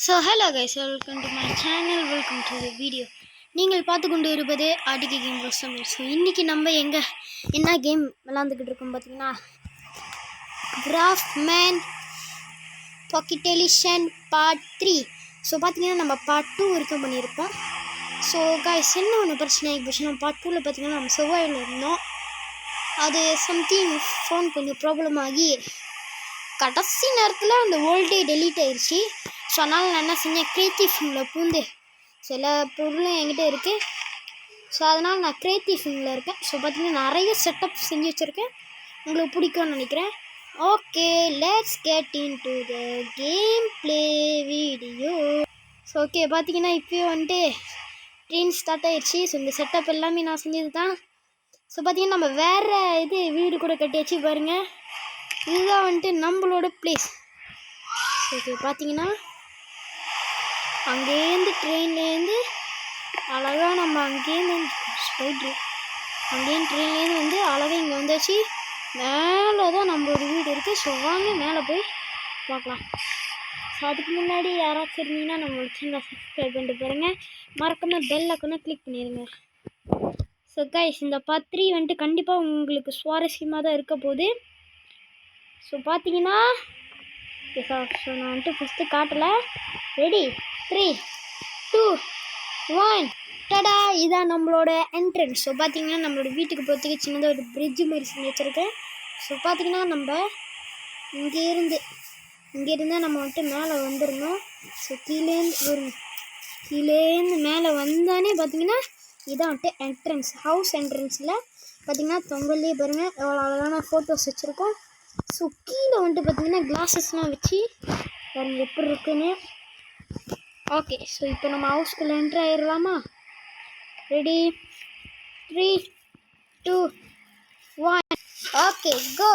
So hello guys, welcome to my channel, welcome to the video. நீங்கள் பார்த்து கொண்டு இருப்பது ஆர்டிகே கேம் ரோஸ்டர். ஸோ இன்றைக்கி நம்ம என்ன கேம் விளாண்டுக்கிட்டு இருக்கோம் பார்த்தீங்கன்னா, craftsman pocket edition part 3. So பார்த்தீங்கன்னா நம்ம பார்ட் 2 வரைக்கும் பண்ணியிருப்போம். ஸோ கைஸ், என்ன ஒன்று பிரச்சனை ஆகிப்போச்சு, நம்ம பார்ட் 2ல் பார்த்தீங்கன்னா நம்ம செவ்வாயில் இருந்தோம். அது சம்திங் ஃபோன் கொஞ்சம் ப்ராப்ளம் ஆகி கடைசி நேரத்தில் அந்த வேர்ல்டே டெலீட் ஆயிடுச்சு. ஸோ அதனால் நான் என்ன செஞ்சேன், க்ரியேட்டிவ்ல பூந்து சில பொருளும் என்கிட்ட இருக்குது. ஸோ அதனால் நான் க்ரியேட்டிவ்ல இருக்கேன். ஸோ பார்த்தீங்கன்னா நிறைய செட்டப் செஞ்சு வச்சுருக்கேன், உங்களுக்கு பிடிக்கும்னு நினைக்கிறேன். Okay, let's get in to the game play video. So okay, பார்த்தீங்கன்னா இப்போயே வந்துட்டு ட்ரெயின் ஸ்டார்ட் ஆகிடுச்சு. ஸோ இந்த செட்டப் எல்லாமே நான் செஞ்சது தான். ஸோ பார்த்தீங்கன்னா நம்ம வேறு வீடு கூட கட்டியாச்சு பாருங்கள். இதுதான் வந்துட்டு நம்மளோட பிளேஸ். ஓகே, பார்த்தீங்கன்னா அங்கேருந்து ட்ரெயின்லேருந்து அழகாக நம்ம அங்கேருந்து ட்ரெயின்லேருந்து வந்து அழகாக இங்கே வந்தாச்சு. மேலே தான் நம்மளோட வீடு இருக்குது. ஸோ வாங்க மேலே போய் பார்க்கலாம். ஸோ அதுக்கு முன்னாடி யாராச்சும் இருந்தீங்கன்னா நம்மளோட சேனலை சப்ஸ்கிரைப் பண்ணிட்டு பாருங்கள், மறக்காமல் பெல் ஐக்கானை கிளிக் பண்ணிடுங்க. ஸோ கைஸ், இந்த பார்ட் 3 வந்துட்டு கண்டிப்பாக உங்களுக்கு சுவாரஸ்யமாக தான் இருக்க போகுது. ஸோ பார்த்தீங்கன்னா ஸோ நான் வந்துட்டு ஃபஸ்ட்டு காட்டலை. ரெடி, 3, 2, 1 டடா! இதான் நம்மளோட என்ட்ரன்ஸ். ஸோ பார்த்தீங்கன்னா நம்மளோட வீட்டுக்கு போகிறதுக்கு சின்னதாக ஒரு பிரிட்ஜு மாதிரி செஞ்சு வச்சுருக்கேன். ஸோ பார்த்தீங்கன்னா நம்ம இங்கேருந்து நம்ம வந்துட்டு மேலே வந்துடணும். ஸோ கீழேருந்து மேலே வந்தானே பார்த்தீங்கன்னா இதான் வந்துட்டு என்ட்ரன்ஸ். ஹவுஸ் என்ட்ரன்ஸில் பார்த்தீங்கன்னா தொங்கல்லே பாருங்கள் எவ்வளோ அழகான ஃபோட்டோஸ் வச்சுருக்கோம். ஸோ கீழே வந்துட்டு பார்த்தீங்கன்னா கிளாஸஸ்லாம் வச்சு பாருங்கள் எப்படி இருக்குன்னு. ஓகே, ஸோ இப்போ நம்ம ஹவுஸ்குள்ளே என்ட்ரு ஆயிடலாமா? ரெடி, 3, 2, 1 ஓகே, கோ.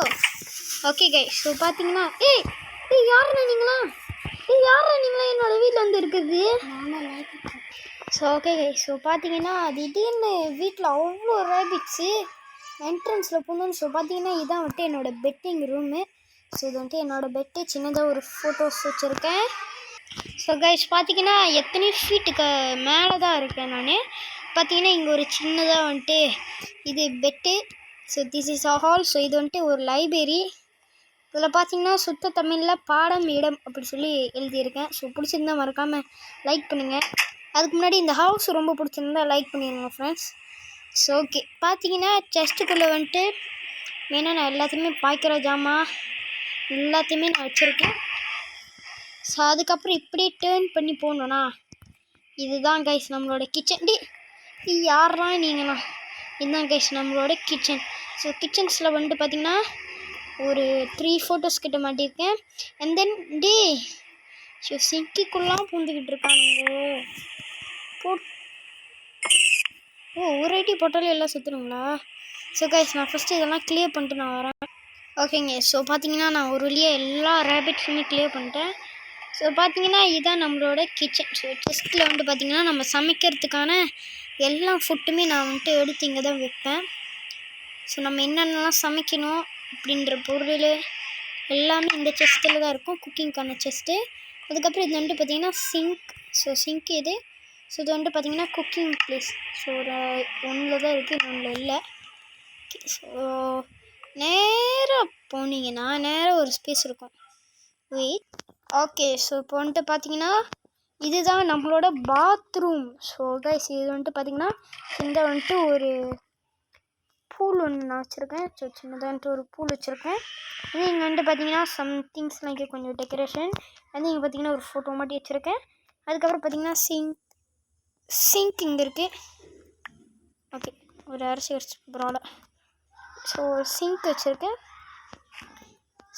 ஓகே கைஸ், ஸோ பார்த்தீங்கன்னா யாருண்ணா நீங்களா என்னோடய வீட்டில் வந்து இருக்குது. ஸோ ஓகே கைஸ், ஸோ பார்த்தீங்கன்னா திடீர்னு வீட்டில் அவ்வளோ ரேபிட்ஸு என்ட்ரன்ஸில் போகணுன்னு. ஸோ பார்த்தீங்கன்னா இதான் வந்துட்டு என்னோடய பெட்டிங் ரூமு. ஸோ இது வந்துட்டு என்னோடய பெட்டு, சின்னதாக ஒரு ஃபோட்டோஸ் வச்சுருக்கேன். ஸோ கைஸ் பார்த்தீங்கன்னா எத்தனையோ ஃபீட்டுக்கு மேலே தான் இருக்கேன் நான். பார்த்தீங்கன்னா இங்கே ஒரு சின்னதாக வந்துட்டு இது bed. So this is a hall. So இது வந்துட்டு ஒரு லைப்ரரி. இதில் பார்த்தீங்கன்னா சுத்த தமிழில் பாடம் இடம் அப்படி சொல்லி எழுதியிருக்கேன். ஸோ பிடிச்சிருந்தா மறக்காமல் லைக் பண்ணுங்கள். அதுக்கு முன்னாடி இந்த ஹவுஸ் ரொம்ப பிடிச்சிருந்தா லைக் பண்ணிடுங்க ஃப்ரெண்ட்ஸ். ஸோ ஓகே, பார்த்தீங்கன்னா செஸ்ட்டுக்குள்ளே வந்துட்டு மெயினாக நான் எல்லாத்தையுமே பாய்க்கிற ஜாமான் எல்லாத்தையுமே நான் வச்சுருக்கேன். ஸோ அதுக்கப்புறம் இப்படியே டேர்ன் பண்ணி போகணுன்னா இதுதான் கைஸ் நம்மளோட கிச்சன். யாரா நீங்களா? இதுதான் கைஸ் நம்மளோட கிச்சன். ஸோ கிச்சன்ஸில் வந்துட்டு பார்த்திங்கன்னா ஒரு 3 ஃபோட்டோஸ் கிட்ட மாட்டியிருக்கேன். அண்ட் தென் ஸோ சிங்கிக்குள்ளாம் பூந்துக்கிட்டு இருக்கானுங்க. ஒரு ஐடி போட்டாலும் எல்லாம் சுற்றுனுங்களா? ஸோ கைஸ், நான் ஃபஸ்ட்டு இதெல்லாம் கிளியர் பண்ணிட்டு நான் வரேன். ஓகேங்க, ஸோ பார்த்தீங்கன்னா நான் ஒரு வழியாக எல்லா ரேபிட்ஸுமே கிளியர் பண்ணிட்டேன். ஸோ பார்த்தீங்கன்னா இதுதான் நம்மளோட கிச்சன். ஸோ செஸ்ட்டில் வந்துட்டு பார்த்திங்கன்னா நம்ம சமைக்கிறதுக்கான எல்லா ஃபுட்டுமே நான் வந்துட்டு எடுத்து இங்கே தான் வைப்பேன். ஸோ நம்ம என்னென்னலாம் சமைக்கணும் அப்படின்ற பொருள் எல்லாமே இந்த செஸ்ட்டில் தான் இருக்கும், குக்கிங்க்கான செஸ்ட்டு. அதுக்கப்புறம் இது வந்துட்டு பார்த்திங்கன்னா சிங்க். ஸோ சிங்க் இது. ஸோ இது வந்துட்டு பார்த்திங்கன்னா குக்கிங் ப்ளேஸ். ஸோ ஒரு ஒன்றில் தான் இருக்குது, இன்னொன்றில் இல்லை. ஸோ நேராக போனீங்கன்னா நேராக ஒரு ஸ்பேஸ் இருக்கும். வெயிட். ஓகே, ஸோ இப்போ வந்துட்டு பார்த்தீங்கன்னா இதுதான் நம்மளோட பாத்ரூம். ஸோ கைஸ், இது வந்துட்டு பார்த்திங்கன்னா இந்த வந்துட்டு ஒரு பூல் ஒன்று நான் வச்சுருக்கேன். ஸோ சின்னதாக வந்துட்டு ஒரு பூல் வச்சுருக்கேன். இது இங்கே வந்துட்டு பார்த்திங்கன்னா சம்திங்ஸ்லாம் இங்கே கொஞ்சம் டெக்கரேஷன். அது இங்கே பார்த்திங்கன்னா ஒரு ஃபோட்டோ மாட்டி வச்சுருக்கேன். அதுக்கப்புறம் பார்த்திங்கன்னா சிங்க் இங்கே இருக்குது. ஓகே, ஒரு அரிசி வச்சு பரவாயில்ல. ஸோ சிங்க் வச்சுருக்கேன்.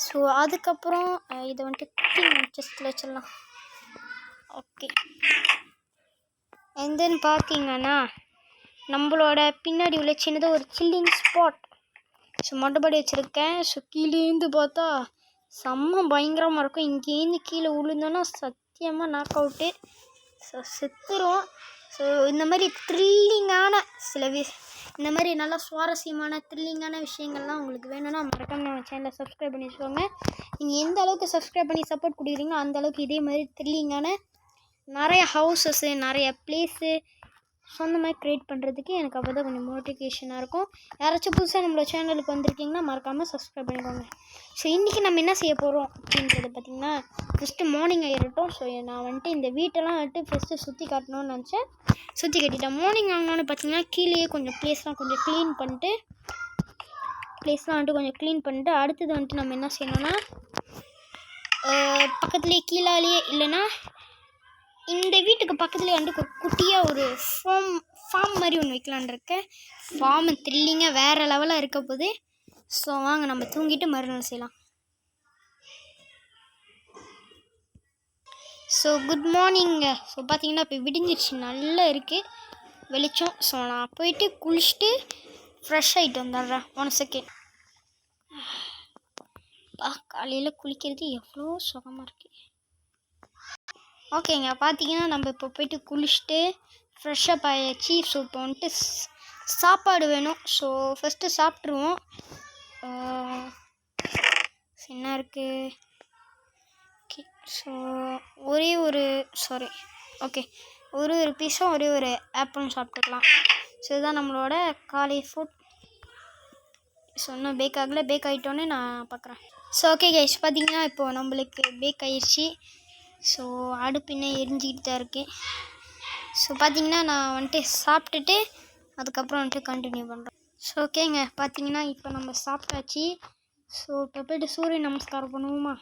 ஸோ அதுக்கப்புறம் இதை வந்துட்டு குக்கிங் செஸ்ட்டில் வச்சிடலாம். ஓகே, அண்ட் தென் பார்த்தீங்கன்னா நம்மளோட பின்னாடி உள்ள சின்னதாக ஒரு சில்லிங் ஸ்பாட். ஸோ மொட்டைப்படி வச்சுருக்கேன். ஸோ கீழேருந்து பார்த்தா செம்ம பயங்கரமாக இருக்கும். இங்கேருந்து கீழே விழுந்தோன்னா சத்தியமாக நாக் அவுட்டு. ஸோ செத்துரும். ஸோ இந்த மாதிரி த்ரில்லிங்கான இந்த மாதிரி நல்லா சுவாரஸ்யமான த்ரில்லிங்கான விஷயங்கள்லாம் உங்களுக்கு வேணும்னா மறக்காம நம்ம சேனலை சப்ஸ்கிரைப் பண்ணி வச்சுக்கோங்க. நீங்கள் எந்த அளவுக்கு சப்ஸ்கிரைப் பண்ணி சப்போர்ட் கொடுக்குறீங்களோ அந்த அளவுக்கு இதே மாதிரி த்ரில்லிங்கான நிறைய ஹவுசஸ்ஸு நிறைய பிளேஸு சொந்தமாக க்ரியேட் பண்ணுறதுக்கு எனக்கு அப்போ தான் கொஞ்சம் மோட்டிவேஷனாக இருக்கும். யாராச்சும் புதுசாக நம்மளோட சேனலுக்கு வந்திருக்கீங்கன்னா மறக்காமல் சப்ஸ்கிரைப் பண்ணிக்கோங்க. ஸோ இன்றைக்கி நம்ம என்ன செய்ய போகிறோம் அப்படின்றது பார்த்திங்கன்னா, ஃபஸ்ட்டு மார்னிங் ஆகிடட்டும். ஸோ நான் வந்துட்டு இந்த வீட்டெல்லாம் வந்துட்டு ஃபஸ்ட்டு சுற்றி காட்டணும்னு நினச்சேன், சுற்றி கட்டிட்டேன். மார்னிங் ஆகணும்னு பார்த்திங்கன்னா கீழேயே கொஞ்சம் ப்ளேஸ்லாம் கொஞ்சம் க்ளீன் பண்ணிட்டு அடுத்தது வந்துட்டு நம்ம என்ன செய்யணும்னா, பக்கத்துலேயே கீழாலேயே இல்லைன்னா இந்த வீட்டுக்கு பக்கத்துலேயே வந்துட்டு ஒரு குட்டியாக ஒரு ஃபார்ம் மாதிரி ஒன்று வைக்கலான் இருக்கேன். ஃபார்ம் த்ரில்லிங்காக வேறு லெவலாக இருக்க போகுது. ஸோ வாங்க நம்ம தூங்கிட்டு மறுநாள் செய்யலாம். So good மார்னிங்க. ஸோ பார்த்தீங்கன்னா இப்போ விடிஞ்சிருச்சு, நல்லா இருக்குது வெளிச்சம். ஸோ நான் போயிட்டு குளிச்சுட்டு ஃப்ரெஷ் ஆகிட்டு வந்துடுறேன். 1 செகண்ட். காலையில் குளிக்கிறது எவ்வளோ சுகமாக இருக்குது. ஓகேங்க, பார்த்தீங்கன்னா நம்ம இப்போ போயிட்டு குளிச்சுட்டு ஃப்ரெஷ்ஷப் ஆகிடுச்சு. ஸோ இப்போ வந்துட்டு சாப்பாடு வேணும். ஸோ ஃபஸ்ட்டு சாப்பிட்ருவோம். என்ன இருக்குது? ஓகே, ஸோ ஒரு பீஸும் ஒரே ஒரு ஆப்பிளும் சாப்பிட்டுக்கலாம். ஸோ இதுதான் நம்மளோட காலை ஃபுட். ஸோ இன்னும் பேக் ஆகலை, பேக் ஆகிட்டோன்னே நான் பார்க்குறேன். ஸோ ஓகே கைஸ், பார்த்தீங்கன்னா இப்போது நம்மளுக்கு பேக் ஆகிடுச்சு. ஸோ அடுப்பு இன்னும் எரிஞ்சிக்கிட்டு தான் இருக்குது. ஸோ பார்த்தீங்கன்னா நான் வந்துட்டு சாப்பிட்டுட்டு அதுக்கப்புறம் வந்துட்டு கண்டினியூ பண்ணுறேன். ஸோ ஓகேங்க, பார்த்தீங்கன்னா இப்போ நம்ம சாப்பிட்டாச்சு. ஸோ இப்போ போய்ட்டு சூரிய நமஸ்காரம் பண்ணுவோமா?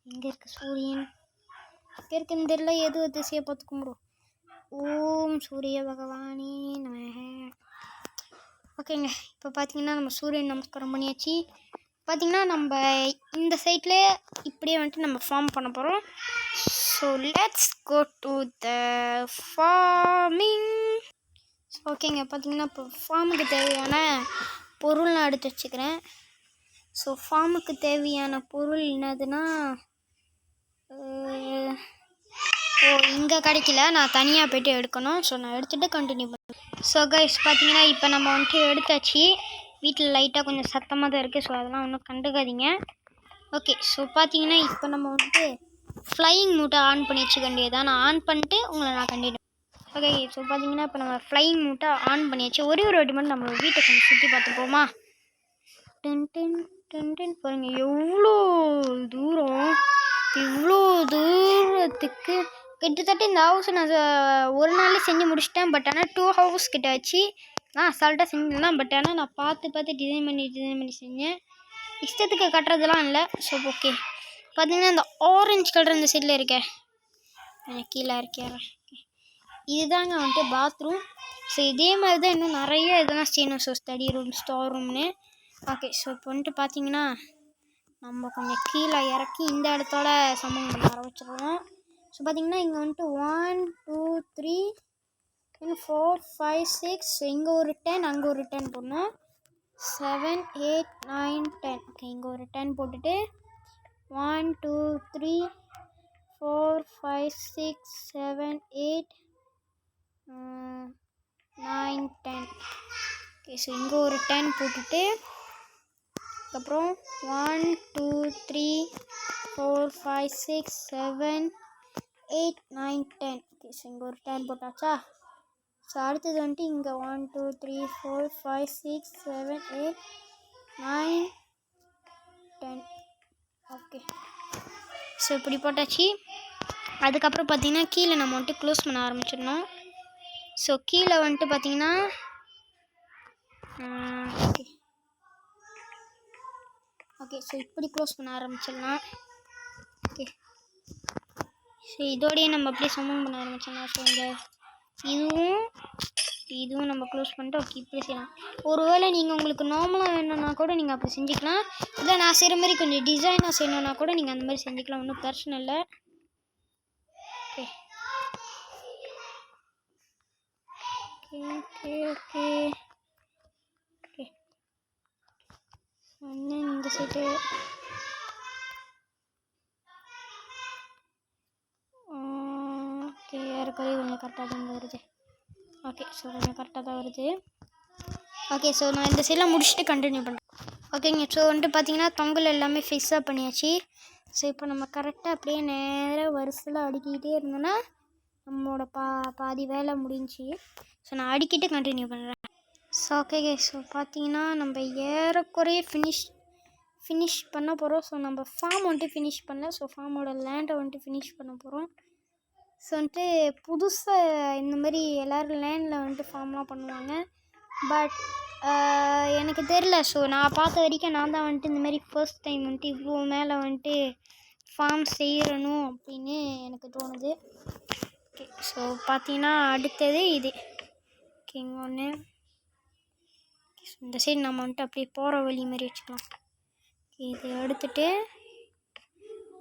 எங்கே இருக்குது சூரியன்? எங்கே இருக்குன்னு தெரியல, எது திசையை பார்த்து கும்பிடுவோம். ஓம் சூரிய பகவானே நமஹ. ஓகேங்க, இப்போ பார்த்தீங்கன்னா நம்ம சூரியன் நமஸ்காரம் பண்ணியாச்சு. பார்த்திங்கன்னா நம்ம இந்த சைட்லேயே இப்படியே வந்துட்டு நம்ம ஃபார்ம் பண்ண போகிறோம். So let's go to the farming. ஓகேங்க, பார்த்திங்கன்னா இப்போ ஃபார்முக்கு தேவையான பொருள் நான் எடுத்து வச்சுக்கிறேன். ஸோ ஃபார்முக்கு தேவையான பொருள் என்னதுன்னா, இங்கே கிடைக்கல, நான் தனியாக போய்ட்டு எடுக்கணும். ஸோ நான் எடுத்துகிட்டு கண்டினியூ பண்ணுறேன். ஸோ கைஸ், பார்த்திங்கன்னா இப்போ நம்ம வந்துட்டு எடுத்தாச்சு. வீட்டில் லைட்டாக கொஞ்சம் சத்தமாக தான் இருக்குது. ஸோ அதெல்லாம் ஒன்றும் கண்டுக்காதீங்க. ஓகே, ஸோ பார்த்தீங்கன்னா இப்போ நம்ம வந்துட்டு ஃப்ளையிங் மூட்டை ஆன் பண்ணி வச்சுக்க வேண்டியதான். நான் ஆன் பண்ணிட்டு உங்களை நான் கண்டினியூ. ஓகே, ஸோ பார்த்தீங்கன்னா இப்போ நம்ம ஃப்ளையிங் மூட்டை ஆன் பண்ணியாச்சு. ஒரே ஒரு வாட்டி மட்டும் நம்ம வீட்டை கொஞ்சம் சுற்றி பார்த்துப்போமா? டென் டென் டென் டென் பாருங்கள், எவ்வளோ தூரம், இவ்வளோ தூரத்துக்கு கிட்டத்தட்ட இந்த ஹவுஸை நான் ஒரு நாளே செஞ்சு முடிச்சிட்டேன். பட் ஆனால் 2 ஹவர்ஸ் கிட்ட ஆச்சு. நான் அசால்ட்டாக செஞ்சிடலாம். பட் ஆனால் நான் பார்த்து டிசைன் பண்ணி செஞ்சேன். இஷ்டத்துக்கு கட்டுறதுலாம் இல்லை. ஸோ ஓகே, பார்த்தீங்கன்னா இந்த ஆரஞ்சு கலர் இந்த சைடில் இருக்கேன், கீழே இருக்கேன். இதுதாங்க வந்துட்டு பாத்ரூம். ஸோ இதே மாதிரி தான் இன்னும் நிறைய இதெல்லாம் செய்யணும். ஸோ ஸ்டடி ரூம், ஸ்டோர் ரூம்னு. ஓகே, ஸோ இப்போ வந்துட்டு பார்த்தீங்கன்னா நம்ம கொஞ்சம் கீழே இறக்கி இந்த இடத்தோட சமூகம் பண்ண ஆரம்பிச்சிடுவோம். ஸோ பார்த்தீங்கன்னா இங்கே வந்துட்டு 1 2 3 4 5 6. ஸோ இங்கே ஒரு 10, அங்கே ஒரு 10 போடணும். 7 8 9 10. ஓகே, இங்கே ஒரு 10 போட்டுட்டு 1 2 3 4 5 6 7 8 9 10. ஓகே, ஸோ இங்கே ஒரு 10 போட்டுட்டு அதுக்கப்புறம் 1 2 3 4 5 6 7 8 9 10. ஓகே, ஸோ இங்கே ஒரு 10 போட்டாச்சா? ஸோ அடுத்தது வந்துட்டு இங்கே 1 2 3 4 5 6 7 8 9 10. ஓகே, ஸோ இப்படி போட்டாச்சு. அதுக்கப்புறம் பார்த்தீங்கன்னா கீழே நம்ம வந்துட்டு க்ளோஸ் பண்ண ஆரம்பிச்சிடணும். ஸோ கீழே வந்துட்டு பார்த்தீங்கன்னா ஓகே, ஸோ இப்படி க்ளோஸ் பண்ண ஆரம்பிச்சிடலாம். ஓகே, ஸோ இதோடையே நம்ம அப்படியே சமூகம் பண்ண ஆரம்பிச்சிடலாம். ஸோ இந்த இதுவும் நம்ம க்ளோஸ் பண்ணிட்டு ஓகே இப்படி செய்யலாம். ஒருவேளை நீங்கள் உங்களுக்கு நார்மலாக வேணும்னா கூட நீங்கள் அப்படி செஞ்சுக்கலாம். இல்லை நான் செய்கிற மாதிரி கொஞ்சம் டிசைனாக செய்யணுன்னா கூட நீங்கள் அந்த மாதிரி செஞ்சுக்கலாம், ஒன்றும் பிரச்சனை இல்லை. ஓகே ஓகே ஓகே ஓகே இந்த சைடு ஓகே ஏறக்குறைய கொஞ்சம் கரெக்டாக தான் வருது. ஓகே, ஸோ கொஞ்சம் கரெக்டாக தான் வருது. ஓகே, ஸோ நான் இந்த சைடெலாம் முடிச்சுட்டு கண்டினியூ பண்ணுறேன். ஓகேங்க, ஸோ வந்துட்டு பார்த்தீங்கன்னா தொங்கல் எல்லாமே ஃபிக்ஸாக பண்ணியாச்சு. ஸோ இப்போ நம்ம கரெக்டாக அப்படியே நேராக வரிசையில் அடுக்கிக்கிட்டே இருந்தோன்னா நம்மளோட பாதி வேலை முடிஞ்சு. ஸோ நான் அடிக்கிட்டு கண்டினியூ பண்ணுறேன். ஸோ ஓகே கைஸ், ஸோ பார்த்தீங்கன்னா நம்ம ஏறக்குறைய ஃபினிஷ் பண்ண போகிறோம். ஸோ நம்ம ஃபார்ம் வந்துட்டு ஃபினிஷ் பண்ணல. ஸோ ஃபார்மோட லேண்டை வந்துட்டு ஃபினிஷ் பண்ண போகிறோம். ஸோ வந்துட்டு புதுசாக இந்த மாதிரி எல்லோரும் லேண்டில் வந்துட்டு ஃபார்ம்லாம் பண்ணுவாங்க. பட் எனக்கு தெரில. ஸோ நான் பார்த்த வரைக்கும் நான் தான் வந்துட்டு இந்தமாரி ஃபர்ஸ்ட் டைம் வந்துட்டு இவ்வளோ மேலே வந்துட்டு ஃபார்ம் செய்யணும் அப்படின்னு எனக்கு தோணுது. ஓகே, ஸோ பார்த்தீங்கன்னா அடுத்தது இது. ஓகே, இங்கே ஒன்று. இந்த சைடு நம்ம வந்துட்டு அப்படியே போகிற வழி மாதிரி வச்சுக்கலாம். ஓகே, இது எடுத்துகிட்டு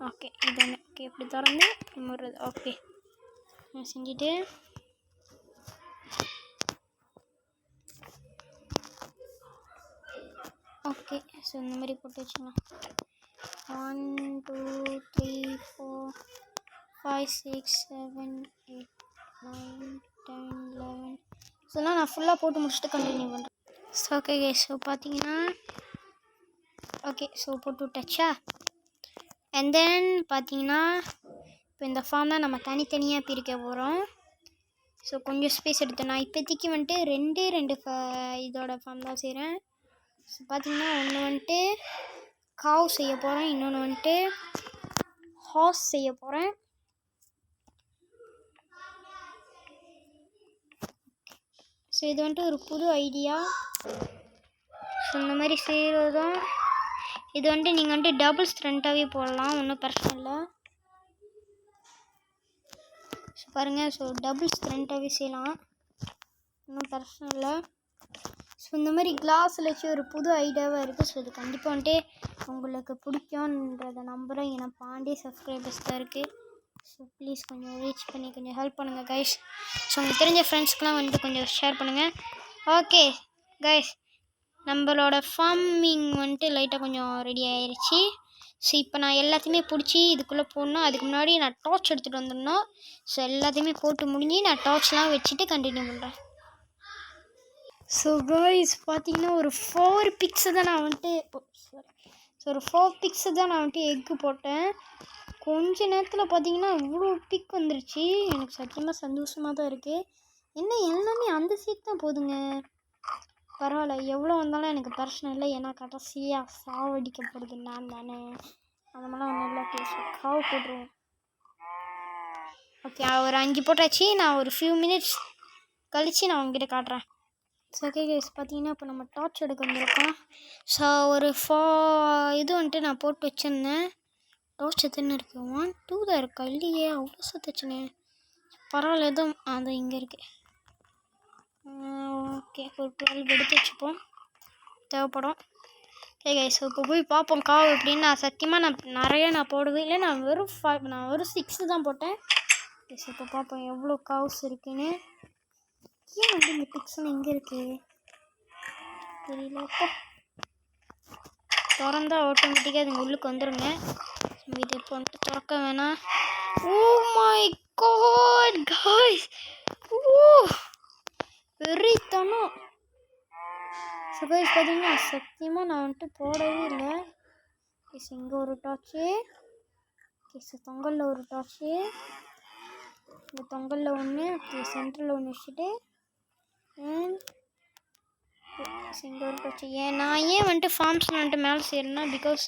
ஓகே இது ஒன்று. ஓகே, இப்படி திறந்து முறுறது. ஓகே செஞ்சுட்டு ஓகே, ஸோ இந்த மாதிரி போட்டு வச்சுக்கலாம். 1 2 3 4 5 6 7 8 9 10 11. ஸோலாம் நான் ஃபுல்லாக போட்டு முடிச்சுட்டு கண்டினியூ பண்ணுறேன். ஸோ ஓகே கைஸ், ஸோ பார்த்தீங்கன்னா ஓகே, ஸோ போட்டு விட்டாச்சா. அண்ட் தென் பார்த்தீங்கன்னா இப்போ இந்த ஃபார்ம் தான் நம்ம தனித்தனியாக பிரிக்க போகிறோம். ஸோ கொஞ்சம் ஸ்பேஸ் எடுத்து நான் இப்போதைக்கு வந்துட்டு ரெண்டு இதோட ஃபார்ம் தான் செய்கிறேன். ஸோ பார்த்தீங்கன்னா ஒன்று வந்துட்டு காவ் செய்ய போகிறேன், இன்னொன்று வந்துட்டு ஹார்ஸ் செய்ய போகிறேன். ஸோ இது வந்துட்டு ஒரு புது ஐடியா. ஸோ இந்த மாதிரி செய்கிறதும் இது வந்துட்டு நீங்கள் வந்துட்டு டபுள் ஸ்ட்ரென்த்தாகவே போடலாம், ஒன்றும் பிரச்சனை இல்லை. ஸோ பாருங்கள், ஸோ டபுள் ஸ்ட்ரென்த்தாகவே செய்யலாம், ஒன்றும் பிரச்சனை இல்லை. ஸோ இந்த மாதிரி கிளாஸில் வச்சு ஒரு புது ஐடியாவாக இருக்குது. ஸோ இது கண்டிப்பாக வந்துட்டு உங்களுக்கு பிடிக்கும்ன்றதை நம்புகிறேன். ஏன்னா பாண்டே சப்ஸ்கிரைபர்ஸ் தான் இருக்குது. ஸோ ப்ளீஸ் கொஞ்சம் ரீச் பண்ணி கொஞ்சம் ஹெல்ப் பண்ணுங்கள் கைஸ். ஸோ உங்களுக்கு தெரிஞ்ச ஃப்ரெண்ட்ஸ்க்கெலாம் வந்துட்டு கொஞ்சம் ஷேர் பண்ணுங்கள். ஓகே கைஸ், நம்மளோட ஃபார்மிங் வந்துட்டு லைட்டாக கொஞ்சம் ரெடி ஆயிடுச்சு. ஸோ இப்போ நான் எல்லாத்தையுமே பிடிச்சி இதுக்குள்ளே போடணும். அதுக்கு முன்னாடி நான் டார்ச் எடுத்துகிட்டு வந்துடணும். ஸோ எல்லாத்தையுமே போட்டு முடிஞ்சு நான் டார்ச்லாம் வச்சுட்டு கண்டினியூ பண்ணுறேன். ஸோ கைஸ் பார்த்தீங்கன்னா ஒரு 4 பிக்ஸு தான் நான் வந்துட்டு ஒரு 4 பிக்ஸு தான் நான் வந்துட்டு எக்கு போட்டேன். கொஞ்ச நேரத்தில் பார்த்தீங்கன்னா இவ்வளோ பிக் வந்துருச்சு. எனக்கு சத்தியமாக சந்தோஷமாக தான் இருக்குது. என்ன எல்லாமே அந்த சீட் தான் போதுங்க, பரவாயில்ல, எவ்வளோ வந்தாலும் எனக்கு பிரச்சனை இல்லை. ஏன்னா கடைசியாக சாவடிக்க போகிறது நான் தானே, அந்த மாதிரிலாம் நல்லா பேச காவு போட்டுருவோம். ஓகே, ஒரு 5 போட்டாச்சு. நான் ஒரு ஃபியூ மினிட்ஸ் கழித்து நான் உங்ககிட்ட காட்டுறேன். ஸோ ஓகே கைஸ், பார்த்தீங்கன்னா இப்போ நம்ம டார்ச் எடுக்க வந்திருக்கோம். ஸோ ஒரு 4 இது வந்துட்டு நான் போட்டு வச்சுருந்தேன். டார்ச் எத்தனை இருக்குது? 1 2 தான் இருக்கா? இல்லையே, அவ்வளோ சுற்றுச்சுனே. பரவாயில்ல, எதுவும் அது இங்கே இருக்குது. ஓகே, ஒரு 12 எடுத்து வச்சுப்போம், தேவைப்படும். ஓகே கைஸ், இப்போ போய் பார்ப்போம் காவு எப்படின்னு. நான் சத்தியமாக நான் போடவே இல்லை. நான் வெறும் 6 தான் போட்டேன். ஓகே, ஸோ இப்போ பார்ப்போம் எவ்வளோ காவ்ஸ் இருக்குன்னு. ஏன் வந்து இந்த பிக்ஸ்லாம் எங்கே இருக்குது தெரியல. இப்போ திறந்தா ஆட்டோமேட்டிக்காக அதுங்க உள்ளுக்கு வந்துடுங்க. இது இப்போ வந்துட்டு திறக்க வேணாம். ஓ மை காட் காய்ஸ், ஓ வெறித்தனம். ஸோ கைஸ் பார்த்தீங்கன்னா சத்தியமாக நான் வந்துட்டு போடவே இல்லை. கைஸ் இங்கே ஒரு டார்ச்சு, கைஸ் தொங்கலில் ஒரு டார்ச்சு, இந்த தொங்கலில் ஒன்று, சென்டரில் ஒன்று வச்சுட்டு இங்கே ஒரு டார்ச்சு. நான் ஏன் வந்துட்டு ஃபார்ம்ஸில் வந்துட்டு மேலே செய்கிறேன்னா பிகாஸ்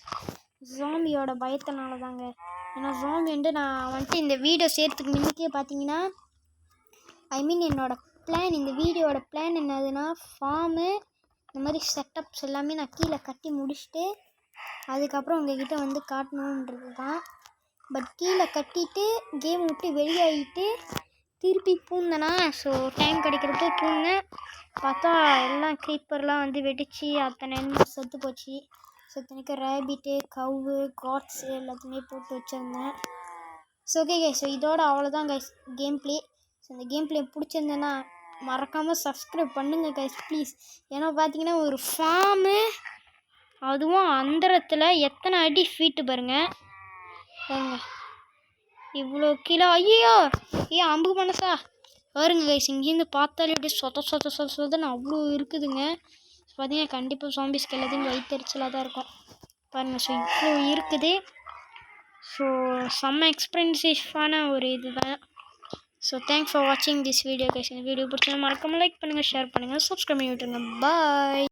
ஜாம்பியோட பயத்தினால தாங்க. ஏன்னா ஜாம்பி வந்துட்டு நான் வந்துட்டு இந்த வீடியோ செய்கிறதுக்கு முன்னுக்கே பார்த்தீங்கன்னா என்னோடய பிளான், இந்த வீடியோட பிளான் என்னதுன்னா ஃபார்மு இந்த மாதிரி செட்டப்ஸ் எல்லாமே நான் கீழே கட்டி முடிச்சுட்டு அதுக்கப்புறம் உங்ககிட்ட வந்து காட்டணுன்றது தான். பட் கீழே கட்டிட்டு கேம் விட்டு வெளியாகிட்டு திருப்பி பூந்தேனா, ஸோ டைம் கிடைக்கிறப்போ பூந்தேன். பார்த்தா எல்லாம் க்ரீப்பர்லாம் வந்து வெடித்து அத்தனை எல்லாம் செத்து போச்சு. ஸோ இத்தனைக்கும் ரேபிட்டு, கவ்வு, காட்ஸு எல்லாத்தையுமே போட்டு வச்சுருந்தேன். ஸோ ஓகே கைஸ், ஸோ இதோட அவ்வளோதான் கைஸ் கேம் ப்ளே. ஸோ இந்த கேம் ப்ளே பிடிச்சிருந்தேன்னா மறக்காமல் சப்ஸ்கிரைப் பண்ணுங்கள் கைஸ் ப்ளீஸ். ஏன்னா பார்த்தீங்கன்னா ஒரு ஃபார்மு, அதுவும் அந்தரத்தில் எத்தனை அடி ஃபீட்டு பாருங்கள் இவ்வளோ கிலோ. ஐயோ அம்பு மனசா பாருங்க கைஸ், இங்கேருந்து பார்த்தாலே அப்படியே சொதன்னு அவ்வளோ இருக்குதுங்க. பார்த்தீங்கன்னா கண்டிப்பாக ஜாம்பிஸ்க்கு எல்லாத்தையும் வயிற்றுச்சலாக தான் இருக்கும் பாருங்கள். ஸோ இவ்வளோ இருக்குது. ஸோ செம்ம எக்ஸ்பென்சிவான ஒரு இது தான். ஸோ தேங்க்ஸ் ஃபார் வாட்சிங் திஸ் வீடியோ கைஸ். இந்த வீடியோ பிடிச்சா மறக்காம லைக் பண்ணுங்கள், ஷேர் பண்ணுங்கள், சப்ஸ்கிரைப் பண்ணி விட்டுருங்க. பாய்.